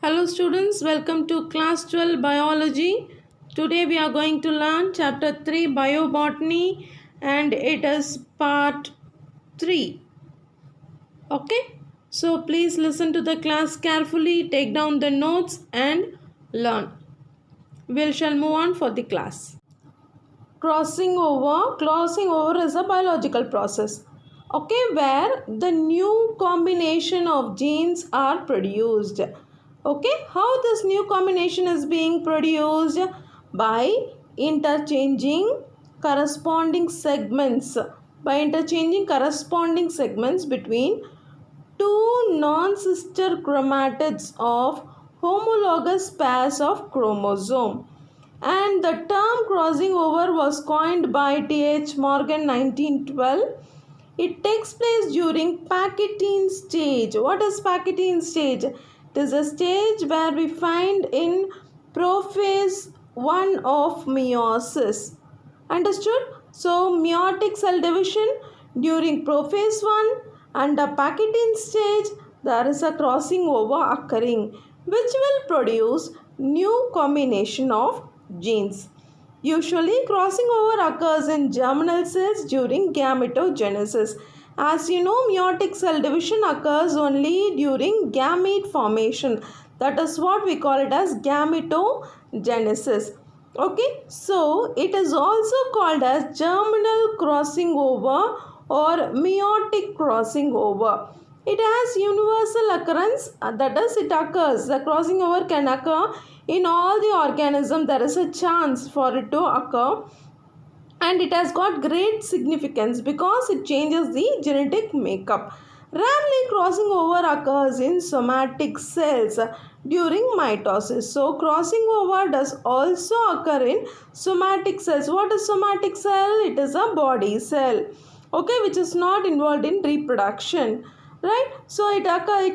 Hello students, welcome to class 12 biology. Today we are going to learn chapter 3 biobotany and it is part 3. Okay? So please listen to the class carefully, take down the notes and learn. We shall move on for the class. Crossing over is a biological process. Okay, where the new combination of genes are produced. Okay, how this new combination is being produced? By interchanging corresponding segments. By interchanging corresponding segments between two non-sister chromatids of homologous pairs of chromosome, and the term crossing over was coined by T.H. Morgan 1912. It takes place during Pachytene stage. What is Pachytene stage? It is a stage where we find in prophase 1 of meiosis. Understood? So meiotic cell division during prophase 1, under Pachytene stage there is a crossing over occurring which will produce new combination of genes. Usually crossing over occurs in germinal cells during gametogenesis. As you know, meiotic cell division occurs only during gamete formation. That is what we call it as gametogenesis. Okay, so it is also called as germinal crossing over or meiotic crossing over. It has universal occurrence, that is, it occurs. The crossing over can occur in all the organisms. There is a chance for it to occur, and it has got great significance because it changes the genetic makeup. Rarely crossing over occurs in somatic cells during mitosis. So crossing over does also occur in somatic cells. What is somatic cell? It is a body cell, okay, which is not involved in reproduction, right? So it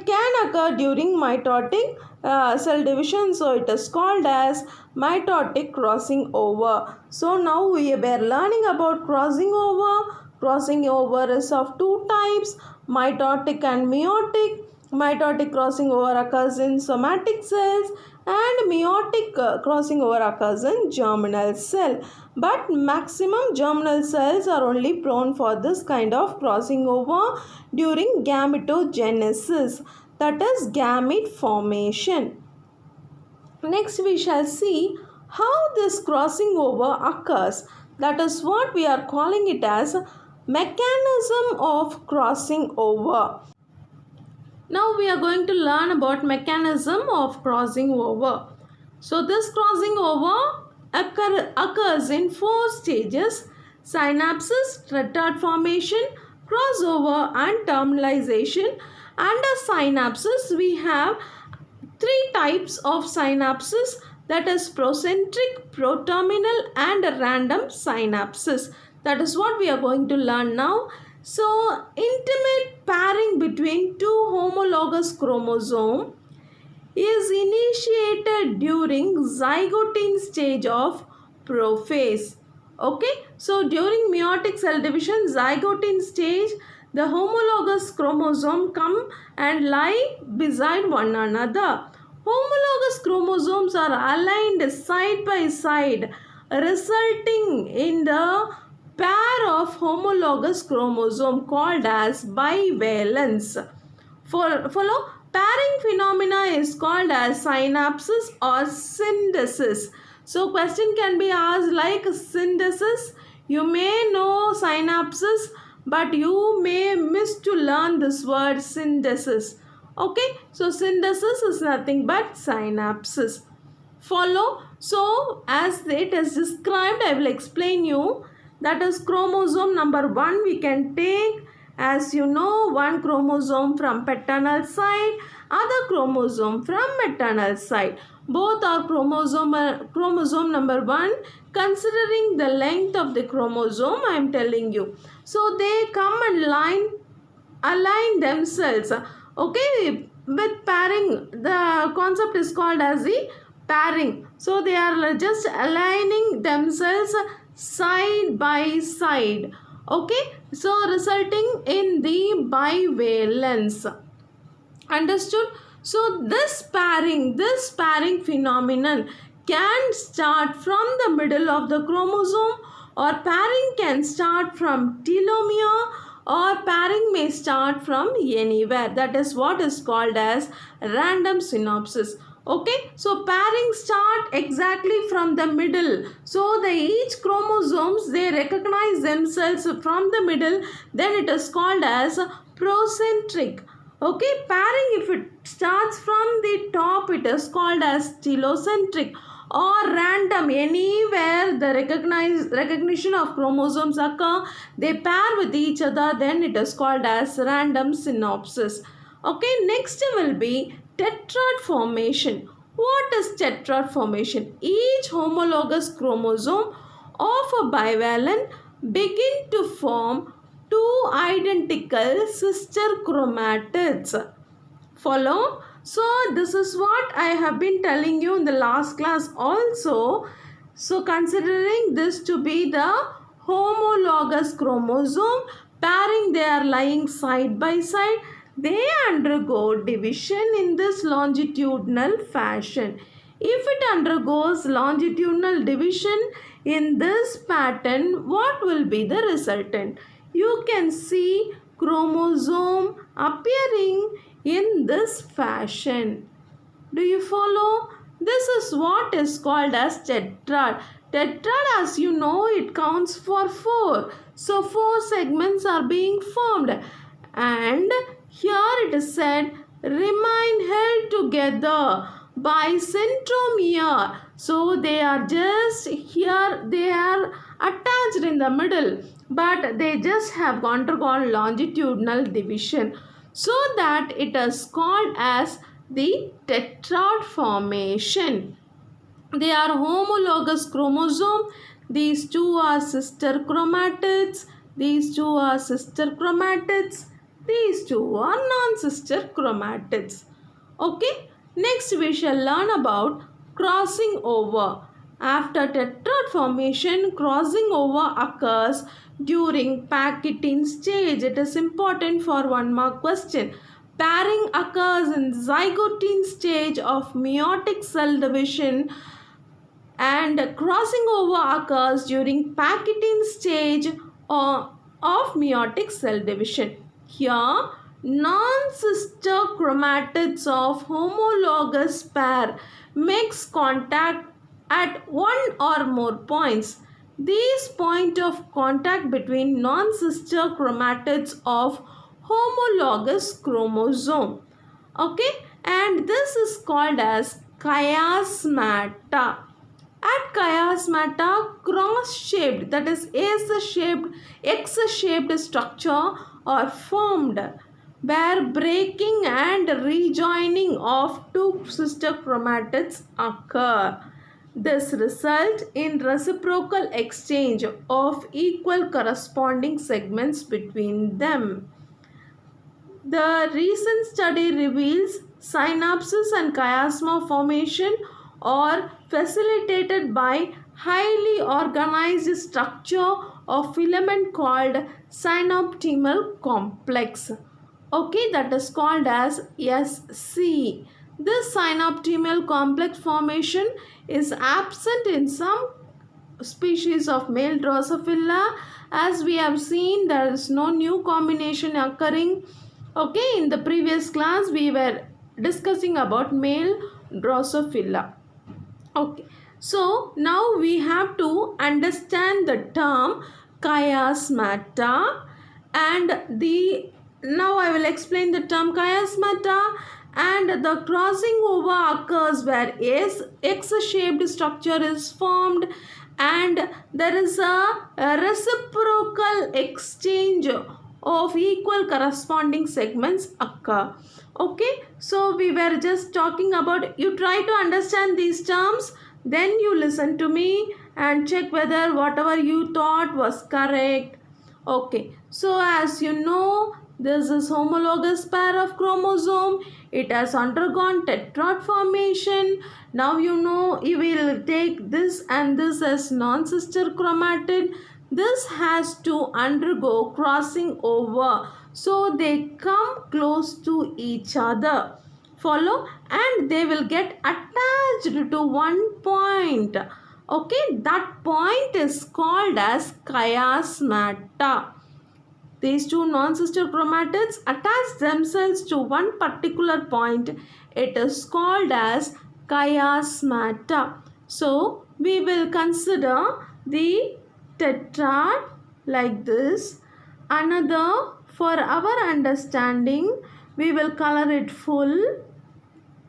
can occur during mitotic cell division. So it is called as mitotic crossing over. So now we were learning about crossing over. Crossing over is of two types, mitotic and meiotic. Mitotic crossing over occurs in somatic cells and meiotic crossing over occurs in germinal cell. But maximum germinal cells are only prone for this kind of crossing over during gametogenesis, that is gamete formation. Next we shall see how this crossing over occurs. That is what we are calling it as mechanism of crossing over. Now we are going to learn about mechanism of crossing over. So this crossing over occurs in 4 stages: synapsis, tetrad formation, crossover and terminalization. Under synapsis we have 3 types of synapses, that is procentric, proterminal and random synapses. That is what we are going to learn now. So intimate pairing between two homologous chromosomes is initiated during zygotine stage of prophase. Okay, so during meiotic cell division, zygotine stage, the homologous chromosome come and lie beside one another. Homologous chromosomes are aligned side by side, resulting in the pair of homologous chromosome called as bivalence. Follow, pairing phenomena is called as synapsis or synthesis. So question can be asked like synthesis. You may know synapsis, but you may miss to learn this word synthesis. Okay, so synthesis is nothing but synapsis. Follow. So as it is described, I will explain you. That is chromosome number 1 we can take, as you know, one chromosome from paternal side, other chromosome from maternal side. Both are chromosome number 1. Considering the length of the chromosome, I am telling you. So they come and align themselves. Okay, with pairing, the concept is called as the pairing. So they are just aligning themselves side by side. Okay, so resulting in the bivalence. Understood? So this pairing phenomenon can start from the middle of the chromosome, or pairing can start from telomere, or pairing may start from anywhere. That is what is called as random synapses. Okay, so pairing start exactly from the middle. So the each chromosomes, they recognize themselves from the middle, then it is called as procentric. Okay, pairing if it starts from the top, it is called as telocentric, or random, anywhere the recognition of chromosomes occur, they pair with each other, then it is called as random synapses. Okay, next will be tetrad formation. What is tetrad formation? Each homologous chromosome of a bivalent begin to form two identical sister chromatids. Follow? So this is what I have been telling you in the last class also. So considering this to be the homologous chromosome, pairing, they are lying side by side, they undergo division in this longitudinal fashion. If it undergoes longitudinal division in this pattern, what will be the resultant? You can see chromosome appearing in this fashion. Do you follow? This is what is called as tetrad. Tetrad, as you know, it counts for 4. So 4 segments are being formed, and here it is said remain held together by centromere. So they are just here, they are attached in the middle, but they just have undergone longitudinal division, so that it is called as the tetrad formation. They are homologous chromosome. These two are sister chromatids. These two are sister chromatids. These two are non-sister chromatids. Okay. Next we shall learn about crossing over. After tetrad formation, crossing over occurs during Pachytene stage. It is important for 1 mark question. Pairing occurs in zygotine stage of meiotic cell division, and crossing over occurs during Pachytene stage of meiotic cell division. Here, non-sister chromatids of homologous pair makes contact at one or more points. These point of contact between non-sister chromatids of homologous chromosome. Okay, and this is called as chiasmata. At chiasmata, cross-shaped, that is S-shaped, X-shaped structure are formed, where breaking and rejoining of two sister chromatids occur. This results in reciprocal exchange of equal corresponding segments between them. The recent study reveals synapses and chiasma formation are facilitated by highly organized structure of filament called synaptimal complex. Okay, that is called as SC. This synaptimal complex formation is absent in some species of male Drosophila. As we have seen, there is no new combination occurring. Okay, in the previous class we were discussing about male Drosophila. Okay, so now we have to understand the term chiasmata, and now I will explain the term chiasmata. And the crossing over occurs where X-shaped structure is formed, and there is a reciprocal exchange of equal corresponding segments occur. Okay, so we were just talking about, you try to understand these terms, then you listen to me and check whether whatever you thought was correct. Okay, so as you know, this is homologous pair of chromosome. It has undergone tetrad formation. Now you know you will take this and this as non-sister chromatid. This has to undergo crossing over, so they come close to each other. Follow, and they will get attached to one point. Okay, that point is called as chiasmata. These two non-sister chromatids attach themselves to one particular point. It is called as chiasmata. So we will consider the tetrad like this. Another, for our understanding, we will color it full.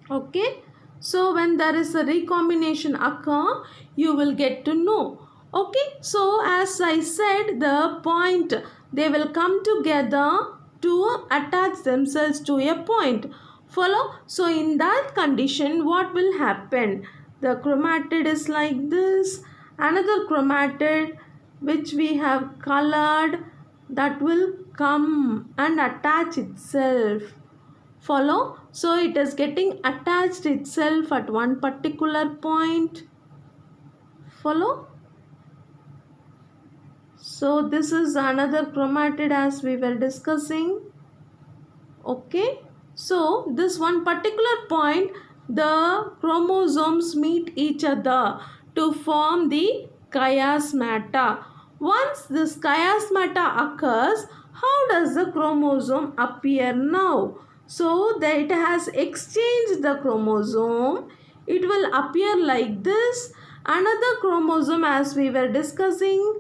Okay, so when there is a recombination occur, you will get to know. Okay, so as I said, the point, they will come together to attach themselves to a point. Follow? So in that condition, what will happen? The chromatid is like this. Another chromatid which we have colored, that will come and attach itself. Follow? So it is getting attached itself at one particular point. Follow? So this is another chromatid as we were discussing. Okay. So this one particular point, the chromosomes meet each other to form the chiasmata. Once this chiasmata occurs, how does the chromosome appear now? So that it has exchanged the chromosome. It will appear like this. Another chromosome, as we were discussing,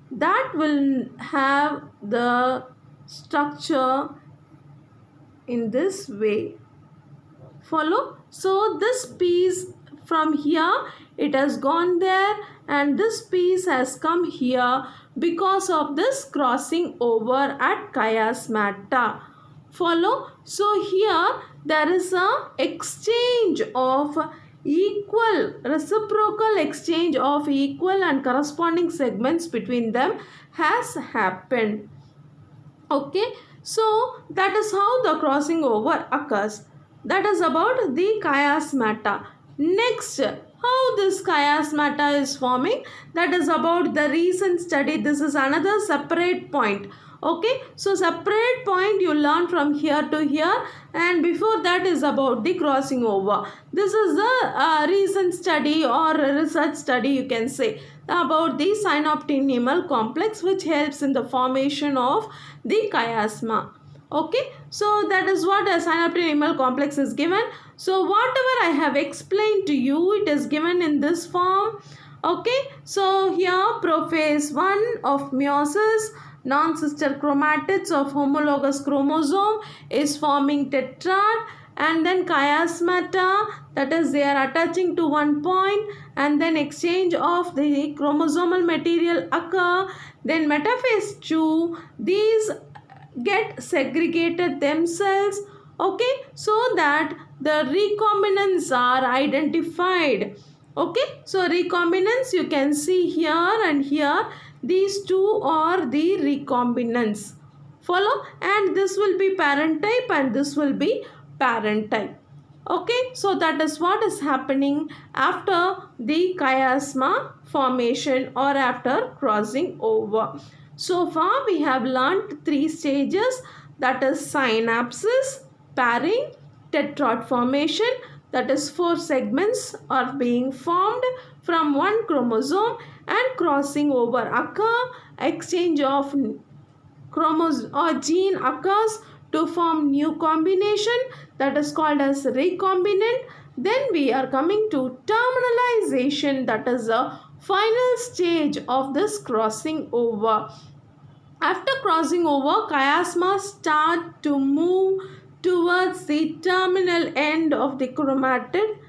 that will have the structure in this way. Follow? So this piece from here, it has gone there, and this piece has come here because of this crossing over at chiasmata. Follow? So here there is a exchange of reciprocal exchange of equal and corresponding segments between them has happened. Okay, so that is how the crossing over occurs. That is about the chiasmata. Next, how this chiasmata is forming, that is about the recent study. This is another separate point. Okay, so separate point you learn from here to here, and before that is about the crossing over. This is the recent study or research study, you can say, about the synaptonemal complex, which helps in the formation of the chiasma. Okay, so that is what a synaptonemal complex is given. So whatever I have explained to you, it is given in this form. Okay, so here prophase 1 of meiosis, non-sister chromatids of homologous chromosome is forming tetrad, and then chiasmata, that is they are attaching to one point, and then exchange of the chromosomal material occur. Then metaphase 2, these get segregated themselves. Okay, so that the recombinants are identified. Okay, so recombinants you can see here and here. These two are the recombinants. Follow? And this will be parent type and this will be parent type. Okay, so that is what is happening after the chiasma formation or after crossing over. So far we have learnt 3 stages, that is synapsis, pairing, tetrad formation, that is 4 segments are being formed from one chromosome, and crossing over occur, exchange of chromosome or gene occurs to form new combination, that is called as recombinant. Then we are coming to terminalization, that is the final stage of this crossing over. After crossing over, chiasma start to move towards the terminal end of the chromatid.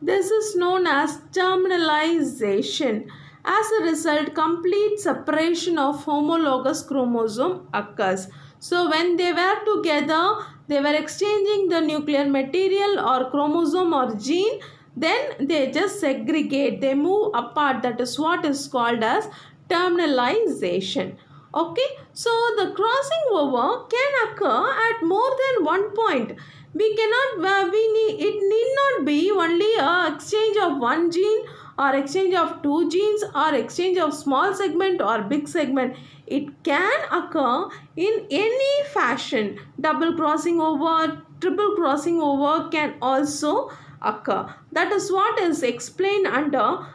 This is known as terminalization. As a result, complete separation of homologous chromosome occurs. So when they were together, they were exchanging the nuclear material or chromosome or gene, then they just segregate, they move apart. That is what is called as terminalization. Okay, so the crossing over can occur at more than one point. It need not be only a exchange of one gene or exchange of 2 genes or exchange of small segment or big segment. it can occur in any fashion. Double crossing over, triple crossing over can also occur. That is what is explained under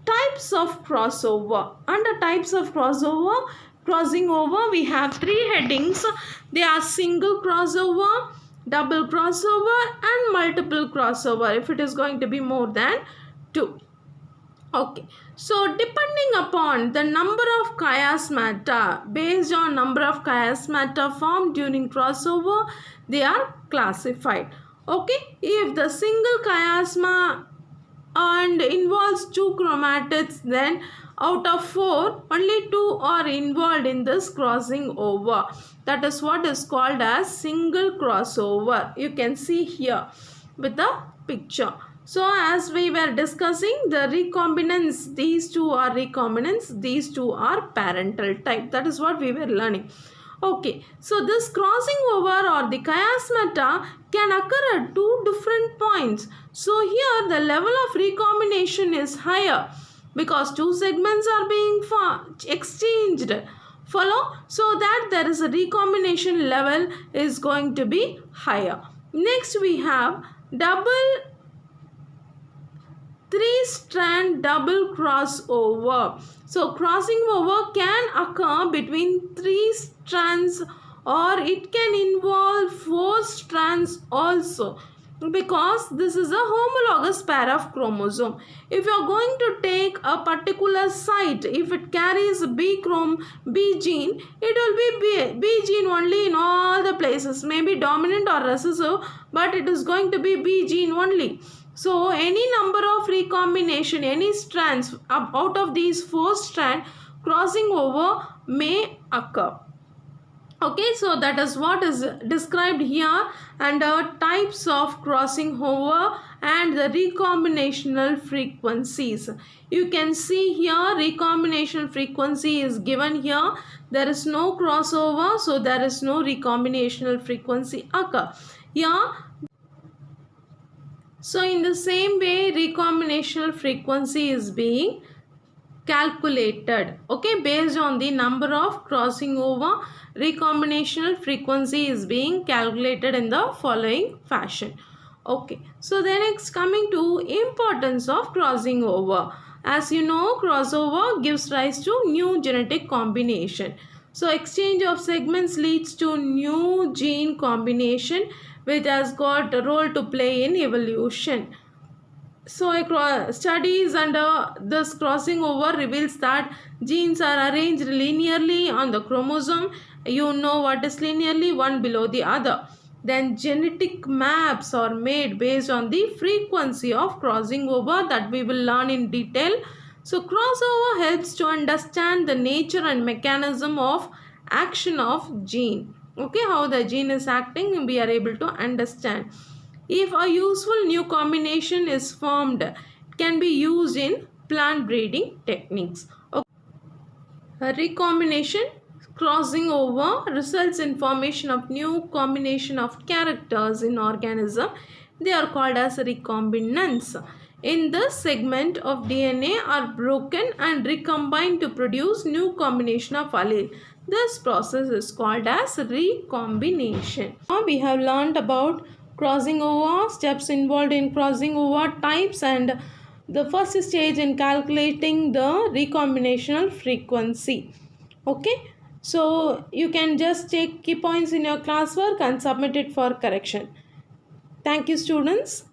types of crossover. Under types of crossing over, we have three headings. They are single crossover, double crossover and multiple crossover if it is going to be more than 2. Okay, so depending upon the number of chiasmata, based on number of chiasmata formed during crossover, they are classified. Okay, if the single chiasma and involves 2 chromatids, then out of 4 only 2 are involved in this crossing over. That is what is called as single crossover. You can see here with the picture. So as we were discussing the recombinants, these two are recombinants, these two are parental type. That is what we were learning. Okay, so this crossing over or the chiasmata can occur at 2 different points. So here the level of recombination is higher because 2 segments are being exchanged. Follow? So that there is a recombination level is going to be higher. Next we have double 3-strand double crossover. So crossing over can occur between 3 strands or it can involve 4 strands also, because this is a homologous pair of chromosome. If you are going to take a particular site, if it carries B gene, it will be B gene only in all the places, maybe dominant or recessive, but it is going to be B gene only. So any number of recombination, any strands out of these 4 strands, crossing over may occur. Okay, so that is what is described here under types of crossing over and the recombinational frequencies. You can see here recombinational frequency is given here. There is no crossover, so there is no recombinational frequency occur. Here, so in the same way, recombinational frequency is being calculated. Okay, based on the number of crossing over, recombinational frequency is being calculated in the following fashion. Okay, so then next coming to importance of crossing over. As you know, crossover gives rise to new genetic combination. So exchange of segments leads to new gene combination which has got a role to play in evolution. So studies under this crossing over reveals that genes are arranged linearly on the chromosome. You know what is linearly, one below the other. Then genetic maps are made based on the frequency of crossing over that we will learn in detail. So crossover helps to understand the nature and mechanism of action of gene. Okay, how the gene is acting, we are able to understand. If a useful new combination is formed, it can be used in plant breeding techniques. Okay. A recombination, crossing over, results in formation of new combination of characters in organism. They are called as recombinants. In this segment of DNA are broken and recombined to produce new combination of allele. This process is called as recombination. Now we have learned about crossing over, steps involved in crossing over, types, and the first stage in calculating the recombinational frequency. Okay, so you can just take key points in your classwork and submit it for correction. Thank you, students.